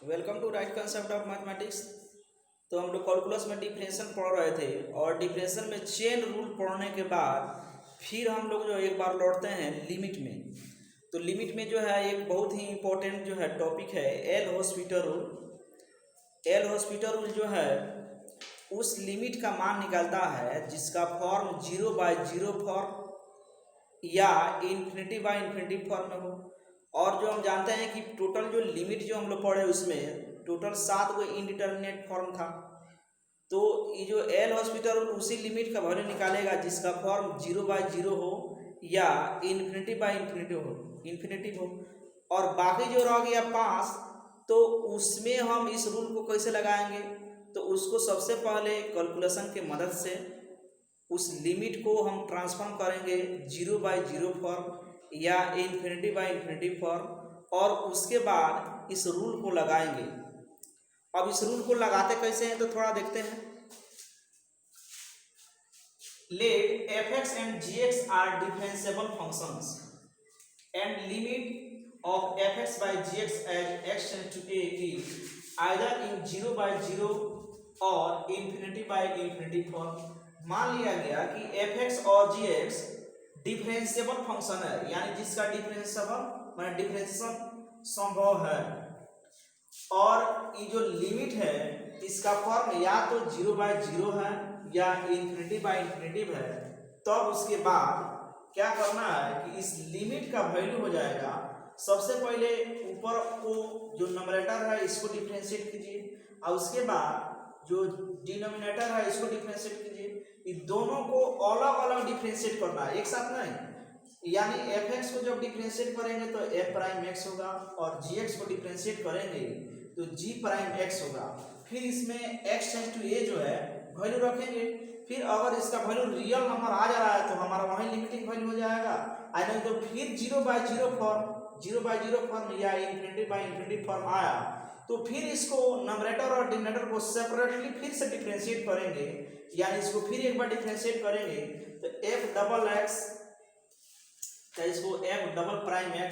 Welcome to right concept of mathematics. तो हम लोग कैलकुलस में डिफरेंशियल पढ़ रहे थे और डिफरेंशियल में चेन रूल पढ़ने के बाद फिर हम लोग जो एक बार लौटते हैं लिमिट में। तो लिमिट में जो है एक बहुत ही इंपॉर्टेंट जो है टॉपिक है L Hospital rule. L Hospital rule जो है उस लिमिट का मान निकालता है जिसका फॉर्म 0/0 फॉर्म या इन्फिनिटी बाय इन्फिनिटी फॉर्म में हो। और जो हम जानते हैं कि टोटल जो लिमिट जो हम लोग पढ़े उसमें टोटल 7 गो इनडिटर्मिनेट फॉर्म था। तो ये जो एल हॉस्पिटल उसी लिमिट का वैल्यू निकालेगा जिसका फॉर्म 0/0 हो या इन्फिनिटी बाय इन्फिनिटी हो। और बाकी जो रह गया 5, तो उसमें हम इस रूल को कैसे लगाएंगे, तो उसको सबसे पहले कैलकुलेशन के मदद से उस लिमिट को हम ट्रांसफॉर्म करेंगे 0/0 फॉर्म या इन्फिनिटी बाय इन्फिनिटी फॉर्म, और उसके बाद इस रूल को लगाएंगे। अब इस रूल को लगाते कैसे हैं तो थोड़ा देखते हैं। Let f(x) and g(x) are differentiable functions and limit of f(x) by g(x) as x tends to a is either in 0/0 और इन्फिनिटी बाय इन्फिनिटी फॉर्म। मान लिया गया कि f(x) और g(x) डिफरेंशिएबल फंक्शन है, यानी जिसका डिफरेंशिएशन संभव है, और ये जो लिमिट है इसका फॉर्म या तो 0/0 है या इन्फिनिटी बाय इन्फिनिटी है। तब उसके बाद क्या करना है कि इस लिमिट का वैल्यू हो जाएगा, सबसे पहले ऊपर को जो नंबरेटर है इसको डिफरेंशिएट कीजिए और उसके बाद जो डिनोमिनेटर है इसको डिफरेंशिएट कीजिए। ये दोनों को अलग अलग डिफरेंशिएट करना है, एक साथ नहीं। यानी f(x) को जब डिफरेंशिएट करेंगे तो f'(x) होगा और gx को डिफरेंशिएट करेंगे तो g'(x) होगा। फिर इसमें x टेंड्स टू a जो है वैल्यू रखेंगे। फिर अगर इसका वैल्यू रियल नंबर आ जा रहा है तो हमारा वही लिमिटिंग वैल्यू हो जाएगा, नहीं तो फिर 0/0 फॉर्म या इन्फिनिटी बाय इन्फिनिटी फॉर्म आया तो फिर इसको नंबरेटर और डिनोमिनेटर को सेपरेटली फिर से डिफरेंशिएट करेंगे, यानी इसको फिर एक बार डिफरेंशिएट करेंगे तो f'(x) इसको f'(x)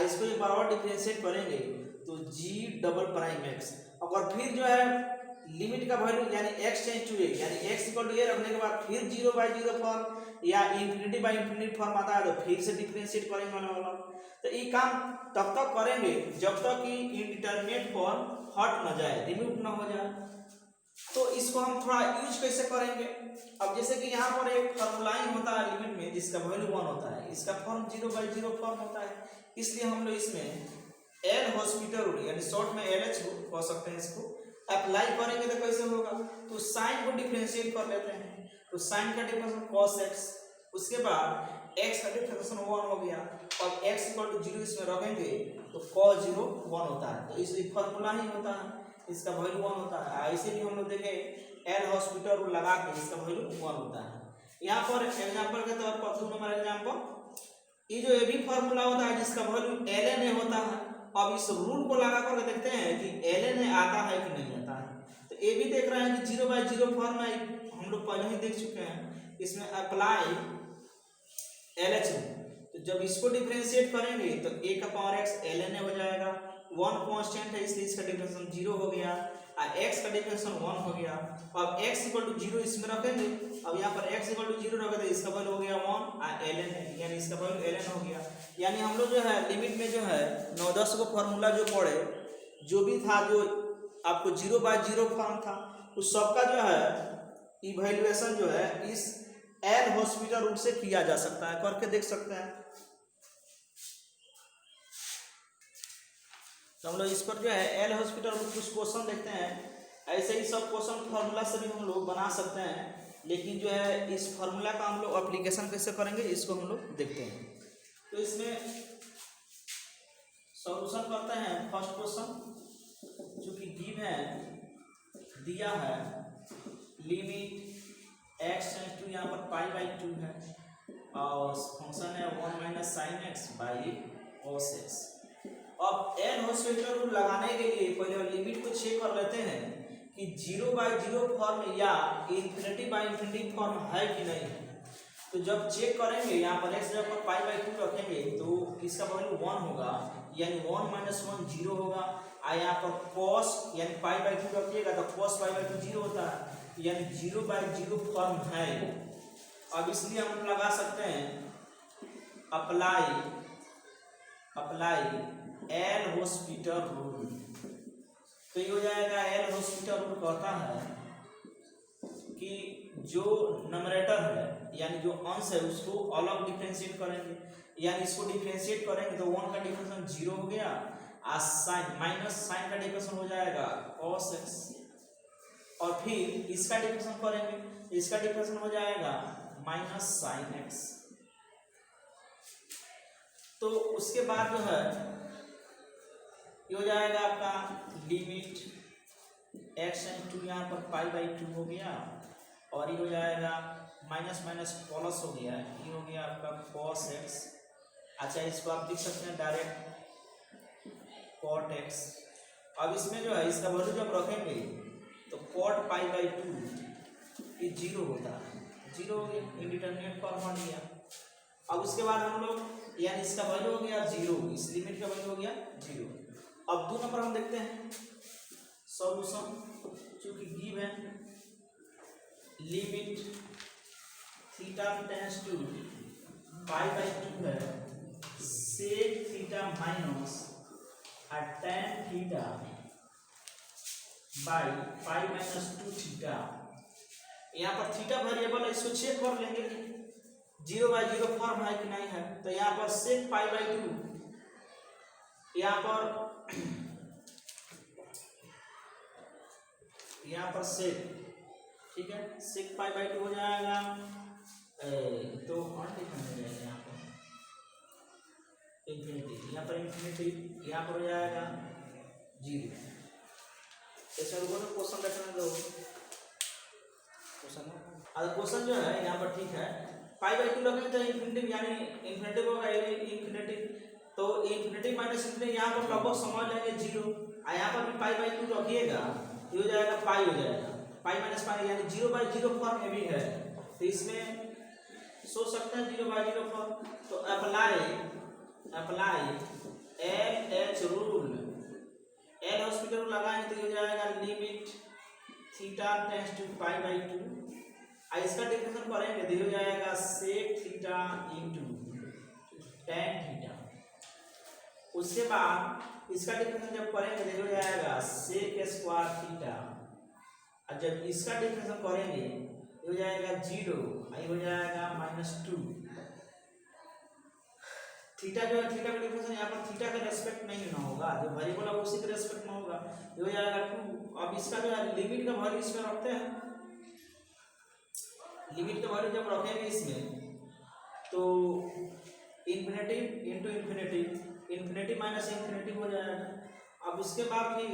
इसको एक बार और डिफरेंशिएट करेंगे तो g'(x). और फिर जो है लिमिट का वैल्यू यानी x टेंड्स टू a, यानी x इक्वल टू a रखने के बाद फिर 0/0 फॉर्म या इन्फिनिटी बाय इन्फिनिटी फॉर्म आता है तो फिर से डिफरेंशिएट करेंगे वाला। तो ये काम तब तक करेंगे जब तक कि इनडिटरमिनेट फॉर्म हट न जाए, रिमूव न हो जाए। तो इसको हम थोड़ा यूज कैसे करेंगे। अब जैसे कि यहाँ पर एक फॉर्मूला होता है लिमिट में जिसका वैल्यू 1 होता है, इसका फॉर्म 0/0 फॉर्म होता है, इसलिए हम लोग इसमें एल हॉस्पिटल रूल यानी शॉर्ट में LH कह सकते हैं, इसको अप्लाई करेंगे तो कैसे होगा। तो साइन को डिफरेंशिएट कर लेते हैं, तो साइन का डिफरेंशिएशन cos x, उसके बाद x का डिफरेंशिएशन 1 हो गया और x इक्वल टू 0 इसमें रखेंगे तो cos 0 1 होता है। तो इस फॉर्मूला ही होता है, इसका वैल्यू 1 होता है। ऐसे भी हम लोग देखें एल हॉस्पिटल रूल लगा के इसका वैल्यू 1 होता है। यहाँ पर एग्जांपल के तौर पर 2 नंबर एग्जांपल, ये जो ए भी फॉर्मूला होता है जिसका वैल्यू ln होता है। अब इस रूल को लगा कर देखते हैं कि ln आता है कि नहीं आता है। तो ये भी देख रहे हैं कि 0/0 फॉर्म है, हम लोग पहले ही देख चुके हैं। इसमें अप्लाई LH, तो जब इसको डिफरेंशिएट करेंगे तो a का पावर x ln हो जाएगा। 1 कांस्टेंट है इसलिए इसका डिफरेंशिएशन 0 हो गया और x का डिफरेंशिएशन 1 हो गया। अब x इक्वल टू 0 इसमें रखेंगे, अब यहाँ पर x इक्वल टू 0 रखे तो इसका वैल्यू हो गया 1 और ln है, यानी इसका वैल्यू ln हो गया। यानी हम लोग जो है लिमिट में जो है 9-10 को फॉर्मूला जो पढ़े, जो भी था जो आपको 0/0 फॉर्म था उस सबका जो है इवैल्यूएशन जो है इस एल हॉस्पिटल रूल से किया जा सकता है, करके देख सकते हैं। तो हम लोग इस पर जो है एल हॉस्पिटल रूल कुछ क्वेश्चन देखते हैं। ऐसे ही सब क्वेश्चन फार्मूला से भी हम लोग बना सकते हैं, लेकिन जो है इस फार्मूला का हम लोग एप्लीकेशन कैसे करेंगे इसको हम लोग देखते हैं। तो इसमें सॉल्यूशन करते हैं। फर्स्ट क्वेश्चन जो कि गिव है, दिया है लिमिट x टेंड्स टू यहाँ पर π/2 है और फंक्शन है 1 - sin x by cos x। अब एल हॉस्पिटल रूल लगाने के लिए पहले लिमिट को चेक कर लेते हैं कि 0/0 फॉर्म या इन्फिनिटी बाय इन्फिनिटी फॉर्म है कि नहीं है। तो जब चेक करेंगे यहाँ पर x जब पाई बाई 2 रखेंगे तो इसका वैल्यू 1 होगा, यानी 1 - 1 0 होगा। यहाँ पर cos यानी पाई बाई टू रखिएगा तो cos पाई बाई टू 0 होता है, यानी 0/0 फॉर्म है। अब इसलिए हम लगा सकते हैं अप्लाई एल हॉस्पिटल रूल। तो ये हो जाएगा एल हॉस्पिटल रूल कहता है कि जो नंबरेटर है यानी जो अंश है उसको अलग डिफरेंशिएट करेंगे, यानी इसको डिफरेंशिएट करेंगे तो 1 का डिफरेंशिएशन 0 हो गया, और साइन माइनस साइन का डिफरेंशिएशन हो जाएगा cos x, और फिर इसका डिफरेंशिएशन करेंगे, इसका डिफरेंशिएशन हो जाएगा माइनस साइन x। तो उसके बाद जो है ये हो जाएगा आपका लिमिट x एंड 2 यहाँ पर पाई बाई 2 हो गया, और ये हो जाएगा माइनस माइनस प्लस हो गया, ये हो गया आपका cos x। अच्छा इसको आप लिख सकते हैं डायरेक्ट cot x। अब इसमें जो है इसका वैल्यू जब रखेंगे तो cot पाई बाई 2 ये 0 होता है, 0 हो गया, इंडिटरमिनेट फॉर्म बन गया। अब उसके बाद हम लोग यानी इसका वैल्यू हो गया 0, इस लिमिट का वैल्यू हो गया 0। अब 2 नंबर हम देखते हैं सॉल्यूशन, चूंकि given limit theta tends to pi by 2 है, sec theta minus tan theta by pi minus 2 theta. यहाँ पर थीटा वेरिएबल है, इसको चेक कर लेंगे कि 0/0 फॉर्म है कि नहीं है। तो यहाँ पर सेक पाई बाई 2, यहाँ पर सेक, ठीक है, सेक पाई बाई 2 हो जाएगा, तो यहाँ पर इंफिनिटी, यहाँ पर इंफिनिटी, यहाँ पर हो जाएगा 0। ऐसे क्वेश्चन देखने दो, क्वेश्चन जो है यहाँ पर ठीक है, पाई बाई 2 रखेंगे तो इंफिनिटी यानी इंफिनिटी होगा, इंफिनिटी तो इंफिनिटी माइनस इंफिनिटी यहाँ पर लगभग समझ लेंगे 0, और यहाँ पर भी पाई बाई 2 रखिएगा ये हो जाएगा पाई हो जाएगा, पाई माइनस पाई यानी 0/0 फॉर्म में भी है, तो इसमें सोच सकते हैं 0/0 फॉर्म। तो apply L H rule, L Hospital rule लगाएंगे तो ये हो जाएगा limit theta tends to pi by 2, और इसका डिफरेंशिएशन करेंगे तो ये हो जाएगा sec theta into tan theta. उसके बाद इसका डिफरेंशिएशन जब करेंगे तो ये हो जाएगा सेक स्क्वायर थीटा, और जब इसका डिफरेंशिएशन करेंगे ये हो जाएगा 0, ये हो जाएगा -2। थीटा जो है थीटा का डिफरेंशिएशन यहाँ पर थीटा का रेस्पेक्ट नहीं ना होगा, जो वेरिएबल है उसी के रेस्पेक्ट में होगा, ये हो जाएगा 2। अब इसका जो है लिमिट का वैल्यू इसमें रखते हैं, लिमिट का वैल्यू जब रखेंगे इसमें तो infinity into infinity, infinity minus infinity हो जाएगा। अब उसके बाद फिर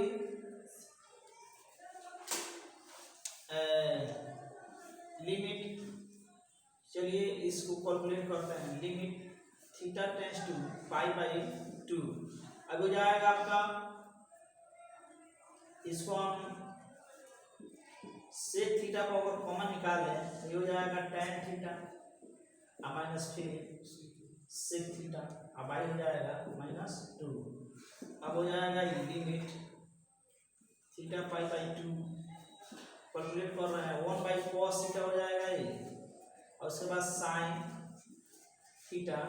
लिमिट, चलिए इसको कैलकुलेट करते हैं, limit theta tends to pi by 2, अब हो जाएगा आपका, इसको हम सेक थीटा को अगर कॉमन निकालें तो ये हो जाएगा tan थीटा माइनस फिर सेक थीटा, अब आई हो जाएगा -2। अब हो जाएगा limit theta pi by 2, calculate कर रहे हैं 1/cos थीटा हो जाएगा ये, और उसके बाद साइन थीटा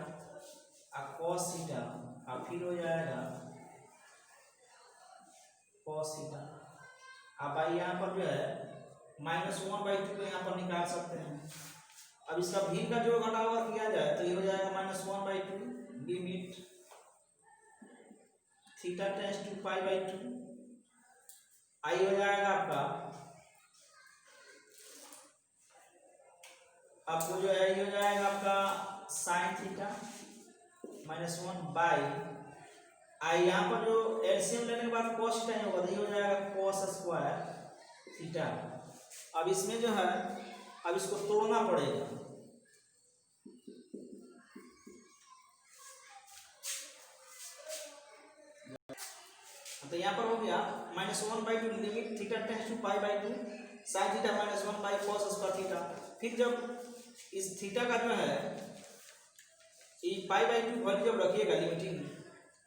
और cos थीटा, और फिर हो जाएगा cos थीटा। अब भाई यहाँ पर जो है -1/2 को यहाँ पर निकाल सकते हैं। अब इसका भी का जो घटाव किया जाए तो ये हो जाएगा -1/2 limit theta tends to pi by 2, आई हो जाएगा आपका, आपको जो है ये हो जाएगा आपका साइन थीटा -1 बाई, आई यहाँ पर जो एलसीएम लेने के बाद cos थीटा होगा तो ये हो जाएगा cos स्क्वायर थीटा। अब इसमें जो है अब इसको तोड़ना पड़ेगा, तो यहाँ पर हो गया -1/2 limit theta tends to pi by 2 sine theta -1/cos square theta. फिर जब इस थीटा का जो है ये पाई बाई 2 वैल्यू जब रखिएगा लिमिटिंग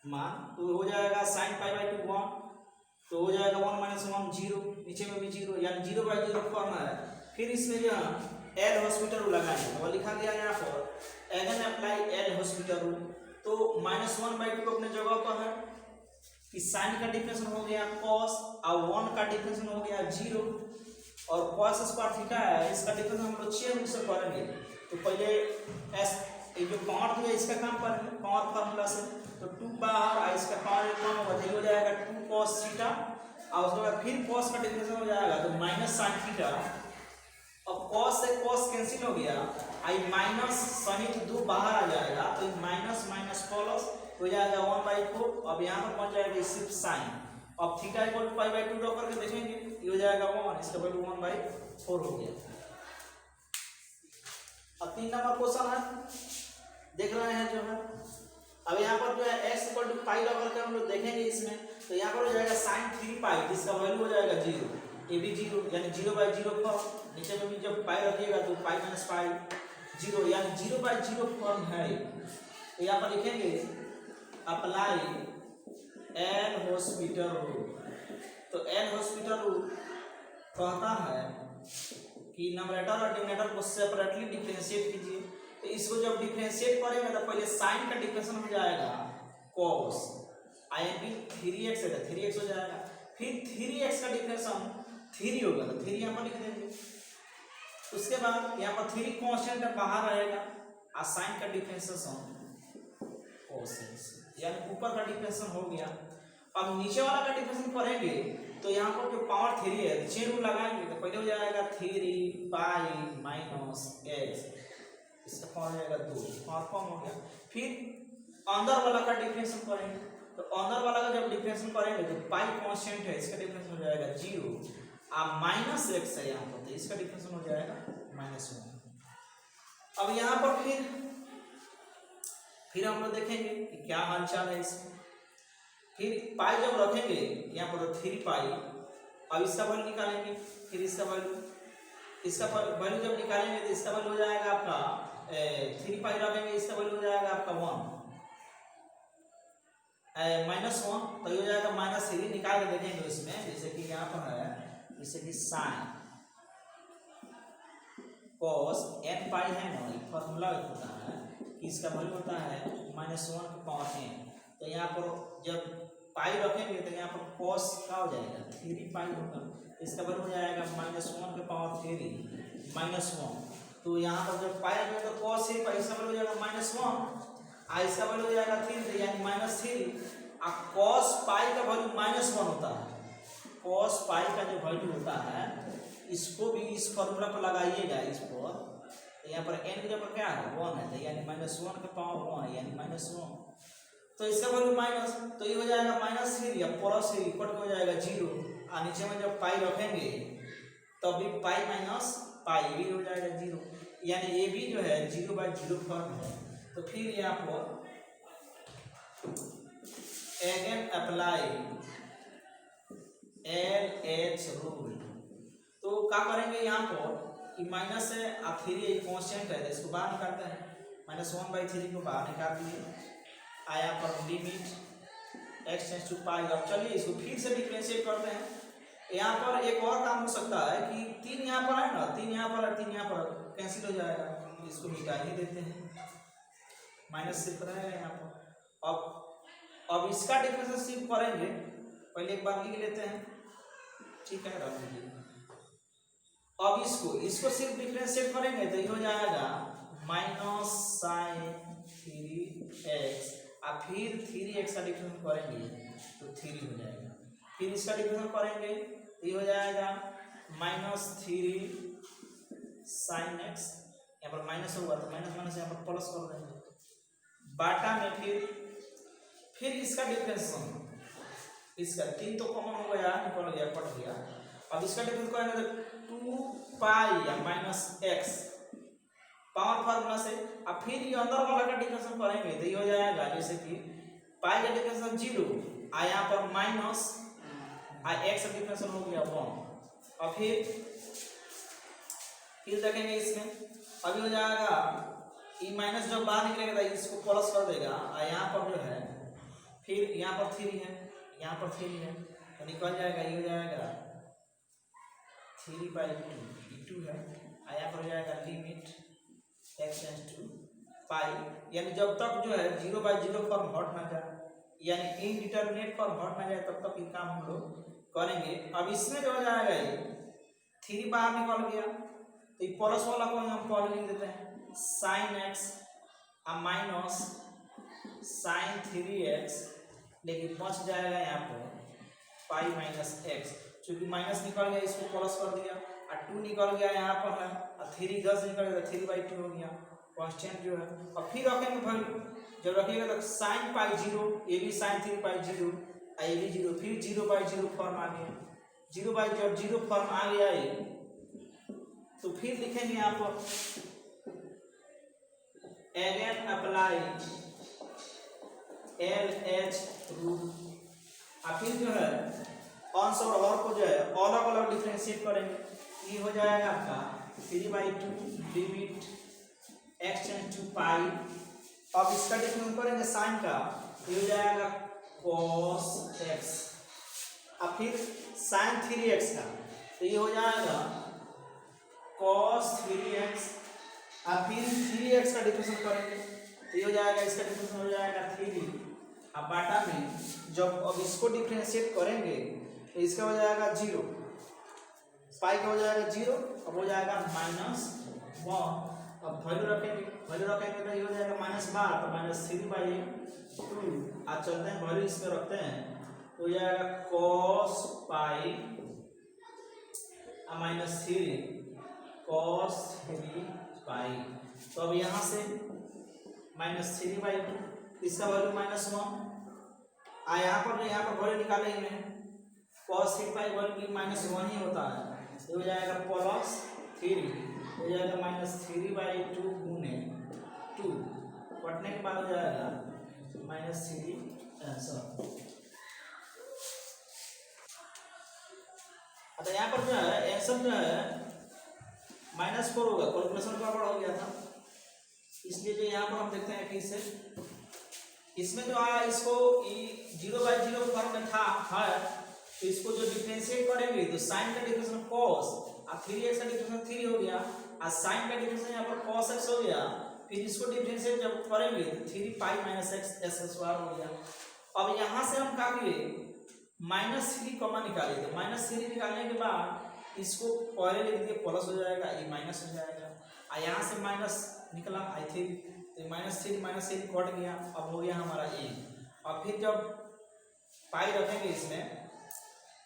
मान तो हो जाएगा साइन पाई बाई 2 1, तो हो जाएगा 1 माइनस 1 जीरो, नीचे में भी जीरो, यानी 0/0 फॉर्म है। फिर इसमें जो एल हॉस्पिटल रूल लगाएंगे, तो लिखा गया यहाँ पर again apply L Hospital rule. तो -1/2 अपने जगह पर है कि साइन का डिफरेंस हो गया cos और 1 का डिफरेंस हो गया 0 और cos स्क्वायर थीटा है, इसका डिफरेंस हम लोग 6 रूल से करेंगे। तो पहले एस ये जो पावर दिया इसका काम करेंगे पावर फार्मूला से, तो 2 बाहर और इसका पावर कम होगा तो हो जाएगा 2 cos थीटा और उसके बाद फिर cos का डिफरेंस हो जाएगा तो माइनस sin थीटा। अब cos से cos कैंसिल हो गया, आई माइनस सहित 2 बाहर आ जाएगा तो माइनस माइनस प्लस हो जाएगा 1/4। अब यहाँ पर पहुंच जाएगा सिर्फ साइन। अब थीटा इक्वल टू π/2 ड्रॉ करके देखेंगे, ये हो जाएगा 1, इसका वैल्यू 1/4 हो गया। अब 3 नंबर क्वेश्चन है, देख रहे हैं जो है। अब यहाँ पर जो है x इक्वल टू पाई लगा करके हम लोग देखेंगे इसमें, तो यहाँ पर हो जाएगा sin 3π, जिसका वैल्यू हो जाएगा 0, ये भी 0 यानी 0/0 फॉर्म। नीचे में भी जब पाई रखिएगा तो पाई माइनस पाई 0 यानी 0/0 फॉर्म है। तो यहाँ पर लिखेंगे अप्लाई एल हॉस्पिटल रूल। तो एल हॉस्पिटल रूल कहता है कि नंबरेटर और डिनोमिनेटर को सेपरेटली डिफरेंशिएट कीजिए। तो इसको जब डिफरेंशिएट करेंगे तो पहले साइन का डिफरेंशिएशन हो जाएगा cos, आएगी 3x है 3x हो जाएगा, फिर 3x का डिफरेंशिएशन 3 होगा तो 3 यहाँ पर लिख देंगे। उसके बाद यहाँ पर 3 कांस्टेंट बाहर रहेगा और साइन का डिफरेंशिएशन cos, यानी ऊपर का डिफरेंशिएशन हो गया। अब नीचे वाला का डिफरेंशिएशन करेंगे तो यहाँ पर जो पावर 3 है 6 रूल लगाएंगे तो पहले हो जाएगा 3π माइनस x, इसका पावर हो जाएगा 2, पावर कम हो गया। फिर अंदर वाला का डिफरेंशिएशन करेंगे, तो अंदर वाला का जब डिफरेंशिएशन करेंगे तो पाई कांस्टेंट है, इसका डिफरेंशिएशन हो जाएगा 0 और माइनस x है यहाँ पर, तो इसका डिफरेंशिएशन हो जाएगा -1। अब यहाँ पर फिर हम लोग देखेंगे कि क्या हालचाल है इसमें। फिर पाई जब रखेंगे यहाँ पर 3π, अब इसका वैल्यू निकालेंगे, फिर इसका वैल्यू जब निकालेंगे तो इसका वैल्यू हो जाएगा आपका 3π रखेंगे, इसका वैल्यू हो जाएगा आपका 1 -1, तो ये हो जाएगा -3। निकाल के देखेंगे इसमें, जैसे कि यहाँ पर है जैसे कि साइन cos nπ है ना, फॉर्मूला होता है कि इसका वैल्यू होता है -1 की पावर n। तो यहाँ पर जब पाई रखेंगे तो यहाँ पर cos का हो जाएगा 3π होगा, इसका वैल्यू हो जाएगा -1 की पावर 3 -1। तो यहाँ पर जब पाई रखेंगे तो cos 3π, इसका वैल्यू हो जाएगा -1 और इसका वैल्यू हो जाएगा 3 यानी -3। और cos पाई का वैल्यू -1 होता है, cos पाई का जो वैल्यू होता है इसको भी इस फॉर्मूला पर लगाइएगा इस पर। तो यहाँ पर n की जगह क्या है 1 है, तो यानी -1 की पावर 1 यानी -1, तो इसका वैल्यू माइनस, तो ये हो जाएगा -3 या +3 कट हो जाएगा 0 और नीचे में जब पाई रखेंगे तब भी पाई माइनस पाई भी हो जाएगा 0, यानी ये भी जो है 0/0 फॉर्म है। तो फिर यहाँ पर अगेन अप्लाई LH रूल। तो क्या करेंगे यहाँ पर कि माइनस है और 3 एक कांस्टेंट है, तो इसको बाहर निकालते हैं, -1/3 को बाहर निकाल दिए, आया पर लिमिट x टेंड्स टू पाई। अब चलिए इसको फिर से डिफरेंशिएट करते हैं। यहाँ पर एक और काम हो सकता है कि 3 यहाँ पर है ना, 3 यहाँ पर है, 3 यहाँ पर कैंसिल हो जाएगा, इसको मिटा ही देते हैं, माइनस सिर्फ रहेगा यहाँ पर। अब इसका डिफरेंशिएशन सिर्फ करेंगे, पहले एक बार लिख लेते हैं, ठीक है रख लीजिए। अब इसको सिर्फ डिफरेंशिएट करेंगे तो ये हो जाएगा -sin 3x और फिर 3x का डिफरेंस करेंगे तो 3 हो जाएगा, फिर इसका डिफरेंस करेंगे तो ये हो जाएगा -3 sin x, यहाँ पर माइनस होगा तो माइनस यहाँ पर प्लस कर देंगे बाटा में। फिर इसका डिफरेंशिएशन, इसका 3 तो कॉमन हो गया, निकल गया, कट गया। अब इसका डिफरेंस करेंगे तो 2π या -x पावर फार्मूला से। अब फिर ये अंदर वाला का डिफरेंशिएशन करेंगे तो ये हो जाएगा जैसे कि पाई का डिफरेंशिएशन 0 और यहाँ पर माइनस और x का डिफरेंशिएशन हो गया 1। और फिर देखेंगे इसमें अभी हो जाएगा ये माइनस जब बाहर निकलेगा तो इसको प्लस कर देगा और यहाँ पर जो है फिर यहाँ पर 3 है, यहाँ पर 3 है, तो निकल जाएगा, ये हो जाएगा 3/2 ये 2 है, आया पर हो जाएगा लिमिट x टेंड्स टू पाई, यानी जब तक जो है 0/0 फॉर्म हट ना जाए, यानी इनडिटरमिनेट फॉर्म हट ना जाए तब तक ये काम हम लोग करेंगे। अब इसमें जो हो जाएगा ये 3 बाहर निकल गया, तो ये प्लस वाला को हम पहले लिख देते हैं sin x minus sin 3x, लेकिन बच जाएगा यहाँ पर पाई माइनस एक्स, चूंकि माइनस निकल गया इसको प्लस कर दिया, और 2 निकल गया यहाँ पर है, और 3 10 निकल गया 3/2 हो गया कांस्टेंट जो है। और फिर रखेंगे वैल्यू, जब रखिएगा तो sin पाई 0, ये भी sin 3/0, ये भी 0, फिर 0/0 फॉर्म आ गया, 0/0 फॉर्म आ गया ये, तो फिर लिखेंगे यहाँ पर अगेन अप्लाई LH रूल, और फिर जो है अंश और को जो है अलग अलग डिफरेंशिएट करेंगे, ये हो जाएगा आपका 3/2 लिमिट x टेंड्स टू पाई। अब इसका डिफरेंशिएट करेंगे साइन का, ये हो जाएगा cos x, और फिर sin 3x का, तो ये हो जाएगा cos 3x, और फिर 3x का डिफरेंशिएट करेंगे, तो ये हो जाएगा, इसका डिफरेंशिएट हो जाएगा 3, अब बाटा में जब अब इसको डिफरेंशिएट करेंगे तो इसका हो जाएगा 0, पाई का हो जाएगा 0, अब हो जाएगा -1, अब वैल्यू रखेंगे तो ये हो जाएगा -12, तो -3/2, आज चलते हैं वैल्यू इसमें रखते हैं, तो हो जाएगा cos पाई -3 cos 3 पाई, तो अब यहाँ से -3/2, इसका वैल्यू -1, यहाँ पर वैल्यू निकालेंगे cos 3 पाई वैल्यू -1 ही होता है, तो हो जाएगा +3, हो जाएगा -3/2 गुने 2, कटने के बाद हो जाएगा -3 आंसर। अच्छा यहाँ पर जो है आंसर जो है -4 होगा, कैलकुलेशन गड़बड़ हो गया था, इसलिए जो यहाँ पर हम देखते हैं फिर से इसमें जो आया इसको 0/0 फॉर्म में था है, तो इसको जो डिफरेंशिएट करेंगे तो साइन का डिफरेंशिएशन cos, और 3x का डिफरेंशिएशन 3 हो गया, और साइन का डिफरेंशिएशन यहाँ पर cos x हो गया, फिर इसको डिफरेंशिएट जब करेंगे तो 3 पाई -x s² हो गया। अब यहाँ से हम क्या किए -3 कॉमन निकाले, तो -3 निकालने के बाद इसको पहले लिख दिए प्लस हो जाएगा, ये माइनस हो जाएगा, और यहाँ से माइनस निकला आई थी, तो -3 कट गया, अब हो गया हमारा a। और फिर जब पाई रखेंगे इसमें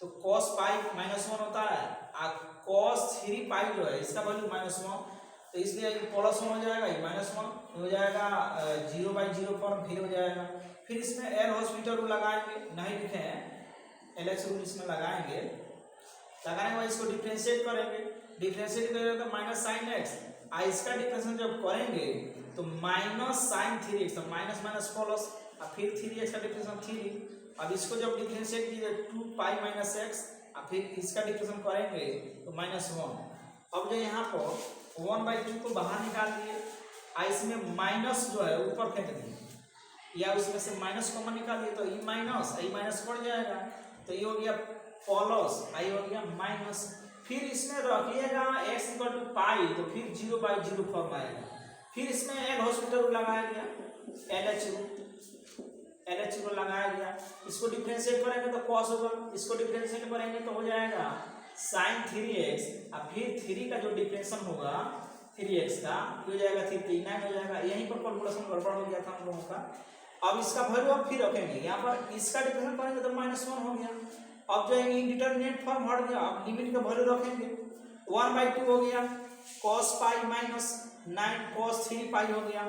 तो cos पाई -1 होता है, और cos 3 पाई जो है इसका वैल्यू -1, तो इसलिए +1 हो जाएगा, ये -1 हो जाएगा 0/0 फॉर्म फिर हो जाएगा। फिर इसमें एल हॉस्पिटल रूल लगाएंगे, नहीं लिखे हैं LH रूल इसमें लगाने के बाद इसको डिफरेंशिएट करेंगे, डिफरेंशिएट करेंगे तो -sin x, इसका डिफरेंशिएट जब करेंगे तो -sin 3x, तो माइनस माइनस प्लस, और फिर 3x का डिफरेंशिएट 3, अब इसको जब डिफरेंशिएट कीजिए 2 पाई -x, और फिर इसका डिफरेंशिएट करेंगे तो -1। अब जो यहाँ पर 1/2 को बाहर निकाल दिए, इसमें माइनस जो है ऊपर फेंक दिए, या उसमें से माइनस कॉमन निकाल दिए, तो ये माइनस कट जाएगा, तो ये हो गया प्लस, आई हो गया माइनस। फिर इसमें रखिएगा x = पाई, तो फिर 0/0 फॉर्म आएगा। फिर इसमें एल हॉस्पिटल रूल लगाया गया, LH रूल लगाया गया, इसको डिफरेंशिएट करेंगे तो cos होगा, इसको डिफरेंशिएट करेंगे तो हो जाएगा sin 3x, और फिर 3 का जो डिफरेंशिएशन होगा 3x का हो जाएगा 3 हो जाएगा, यहीं पर कैलकुलेशन गड़बड़ हो गया था हम लोगों का। अब इसका वैल्यू अब फिर रखेंगे, यहाँ पर इसका डिफरेंशिएट करेंगे तो -1 हो गया, अब जो है इंडिटरमिनेट फॉर्म हट गया, अब लिमिट का वैल्यू रखेंगे 1/2 हो गया, cos पाई -9 cos 3 पाई हो गया,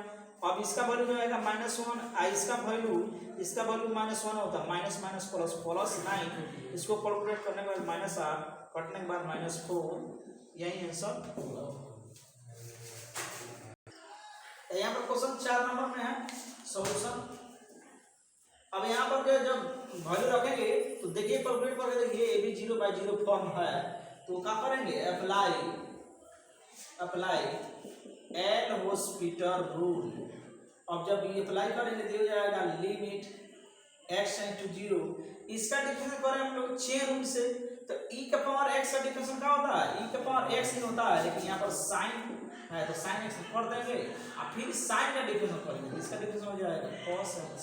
अब इसका वैल्यू जो आएगा -1, इसका वैल्यू -1 होता है, माइनस माइनस प्लस +9, इसको कैलकुलेट करने के बाद -8 कटने के बाद -4, यही आंसर होगा। यहाँ पर क्वेश्चन 4 नंबर में है सॉल्यूशन। अब यहाँ पर जब वैल्यू रखेंगे तो देखिए कैलकुलेट करके देखिए, ये भी 0/0 फॉर्म है, तो क्या करेंगे अप्लाई एल हॉस्पिटल रूल। अब जब ये अप्लाई करेंगे तो हो जाएगा लिमिट x टेंड टू 0, इसका डिफरेंशिएट करें हम लोग चेन रूल से, तो e के पावर x का डिफरेंशिएट क्या होता है, e के पावर x ही होता है, लेकिन यहाँ पर sin है तो sin x कर देंगे और फिर sin का डिफरेंशिएट करेंगे, इसका डिफरेंशिएट हो जाएगा cos x,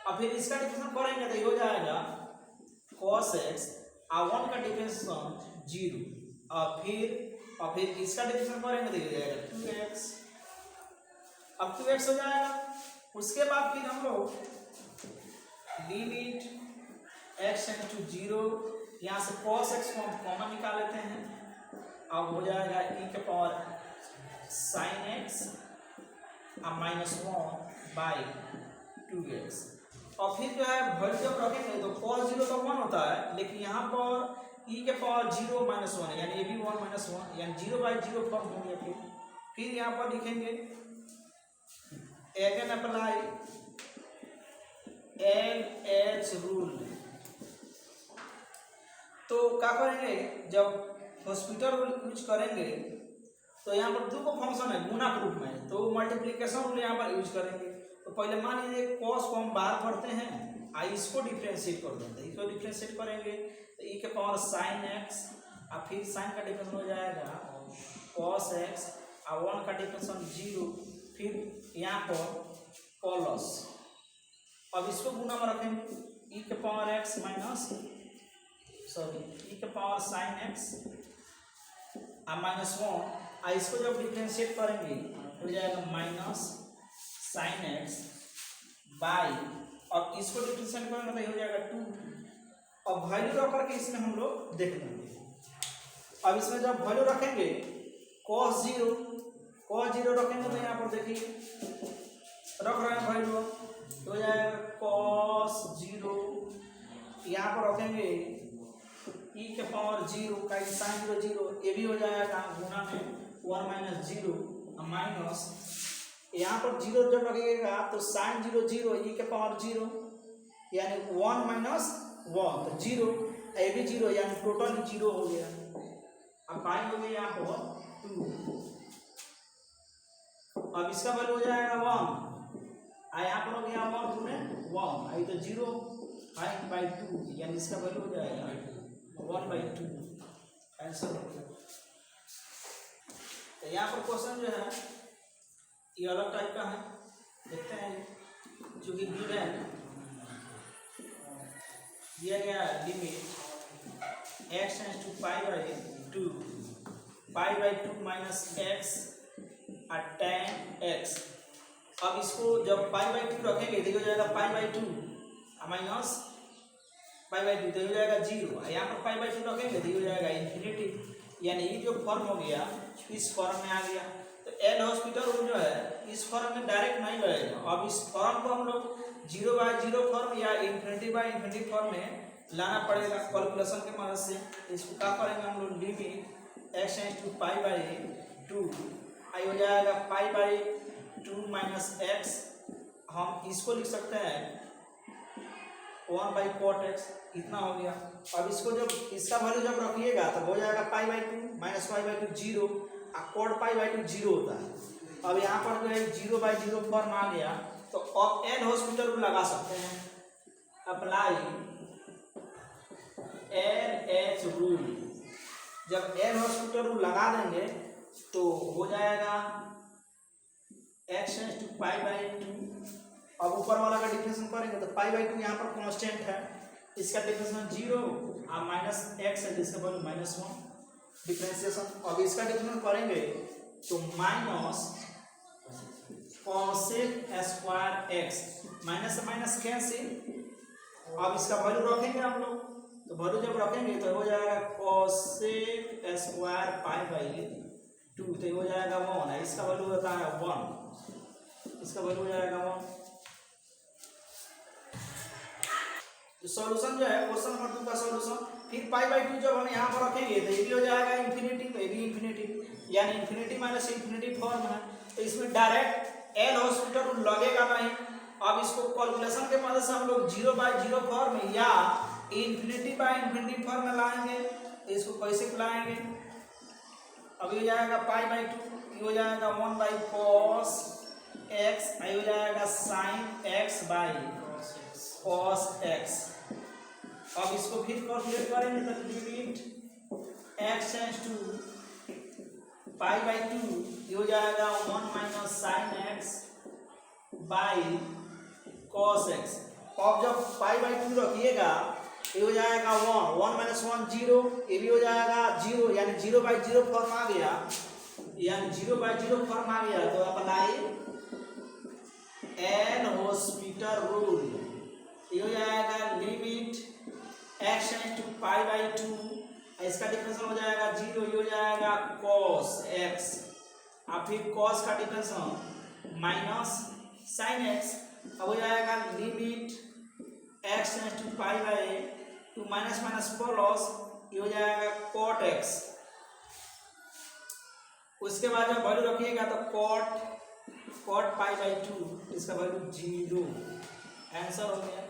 और फिर इसका डिफरेंशिएट करेंगे तो ये हो जाएगा cos x और 1 का डिफरेंशिएट 0, और फिर इसका डिफरेंशिएट करेंगे तो ये हो जाएगा 2x, अब 2x हो जाएगा। उसके बाद फिर हम लोग लिमिट x टेंड टू 0, यहाँ से cos x को हम कॉमन निकाल लेते हैं, अब हो जाएगा e के पावर sin x और -1/2x, और फिर जो है वैल्यू जब रखेंगे तो cos 0 तो 1 होता है, लेकिन यहाँ पर e के पावर 0 -1 है, यानी ये भी 1 -1 यानी 0/0 फॉर्म हो गया। फिर यहाँ पर लिखेंगे अगेन अप्लाई LH रूल, तो क्या करेंगे जब हॉस्पिटल रूल यूज करेंगे तो यहाँ पर दो फंक्शन है गुणा के रूप में, तो मल्टीप्लिकेशन रूल यहाँ पर यूज करेंगे। तो पहले मान लीजिए cos को हम बाहर पढ़ते हैं और इसको डिफरेंशिएट कर देते हैं, इसको डिफरेंशिएट करेंगे तो e के पावर sin x और फिर sin का डिफरेंस हो जाएगा cos x और 1 का डिफरेंस 0, फिर यहाँ पर प्लस, अब इसको गुना में रखेंगे e के पावर x माइनस e के पावर sin x और -1, और इसको जब डिफरेंशिएट करेंगे हो जाएगा माइनस sin x बाई, अब इसको डिफरेंशिएट करेंगे तो हो जाएगा 2, अब वैल्यू रख करके इसमें हम लोग देख लेंगे। अब इसमें जब वैल्यू रखेंगे cos 0 रखेंगे तो यहाँ पर देखिए रख रहे हैं वैल्यू, तो हो जाएगा cos 0, यहाँ पर रखेंगे e के पावर 0 का sin 0 ये भी हो जाएगा गुना में 1 - 0 माइनस, यहाँ पर 0 जब रखिएगा तो sin 0 e के पावर 0 यानी 1 - 1 तो 0, ये भी 0 यानी टोटल 0 हो गया। अब पाई हो गया यहाँ पर 2, अब इसका वैल्यू हो जाएगा 1, यहाँ पर हो गया 1 2 में 1, आई तो 0 5/2 यानी इसका वैल्यू हो जाएगा 1/2, आंसर हो गया। तो यहाँ पर क्वेश्चन जो है ये अलग टाइप का है, देखते हैं चूंकि गिवन दिया गया limit x tends to π/2 -x और tan x, अब इसको जब π/2 रखेंगे तो हो जाएगा π/2 माइनस π/2 तो हो जाएगा 0, यहाँ पर π/2 रखेंगे तो हो जाएगा इन्फिनिटी, यानी ये जो फॉर्म हो गया इस फॉर्म में आ गया। तो एल हॉस्पिटल रूल जो है इस फॉर्म में डायरेक्ट नहीं लगेगा, अब इस फॉर्म को हम लोग 0/0 फॉर्म या इन्फिनिटी फॉर्म में लाना पड़ेगा कैलकुलेशन के मदद से। इसको क्या करेंगे हम लोग लिमिट x टेंड्स टू π/2 आई हो जाएगा π/2 माइनस x, हम इसको लिख सकते हैं 1/cot x, इतना हो गया। अब इसको जब इसका वैल्यू जब रखिएगा तो हो जाएगा π/2 माइनस π/2 0 और cot π/2 0 होता है। अब यहाँ पर जो है 0/0 फॉर्म आ गया, तो अब एल हॉस्पिटल को लगा सकते हैं, अप्लाई LH रूल। जब एल हॉस्पिटल रूल लगा देंगे तो हो जाएगा x टेंड्स टू π/2, अब ऊपर वाला का डिफरेंशिएशन करेंगे तो π/2 यहाँ पर कांस्टेंट है, इसका डिफरेंशिएशन 0 और माइनस x है जिसका वैल्यू -1 डिफरेंशिएशन। अब इसका डिफरेंशिएशन करेंगे तो minus cosec square x, minus से माइनस कैंसिल, अब इसका वैल्यू रखेंगे हम लोग, तो वैल्यू जब रखेंगे तो हो जाएगा cosec स्क्वायर π/2 तो हो जाएगा 1 है, इसका वैल्यू होता है 1, इसका वैल्यू हो जाएगा 1। तो सॉल्यूशन जो है क्वेश्चन नंबर 2 का सॉल्यूशन, फिर π/2 जब हम यहाँ पर रखेंगे तो ये भी हो जाएगा इन्फिनिटी, तो ये भी इन्फिनिटी यानी इन्फिनिटी माइनस इन्फिनिटी फॉर्म है, तो इसमें डायरेक्ट एल हॉस्पिटल लगेगा नहीं। अब इसको कैलकुलेशन के मदद से हम लोग 0/0 फॉर्म या इन्फिनिटी फॉर्म में लाएंगे, तो इसको कैसे लाएंगे, अब ये हो जाएगा π/2, ये हो जाएगा 1/cos x, ये हो जाएगा sin x/cos cos x। अब इसको फिर कैलकुलेट करेंगे तो limit x tends to pi by 2 ये हो जाएगा 1 minus sine x by cos x। अब जब पाई बाई 2 रखिएगा ये हो जाएगा 1 1 माइनस 1 0, ये भी हो जाएगा 0, यानी 0 बाई 0 फॉर्म आ गया, यानी 0 बाई 0 फॉर्म आ गया। तो अप्लाई एल हॉस्पिटल रूल, ये हो जाएगा limit x tends to pi by 2, इसका डिफरेंशियल हो जाएगा 0, ये हो जाएगा cos x, और फिर cos का डिफरेंशियल माइनस sin x, अब हो जाएगा limit x tends to pi by 2 minus minus plus, ये हो जाएगा cot x। उसके बाद जब वैल्यू रखिएगा तो cot पाई बाई 2, इसका वैल्यू 0। आंसर हो गया।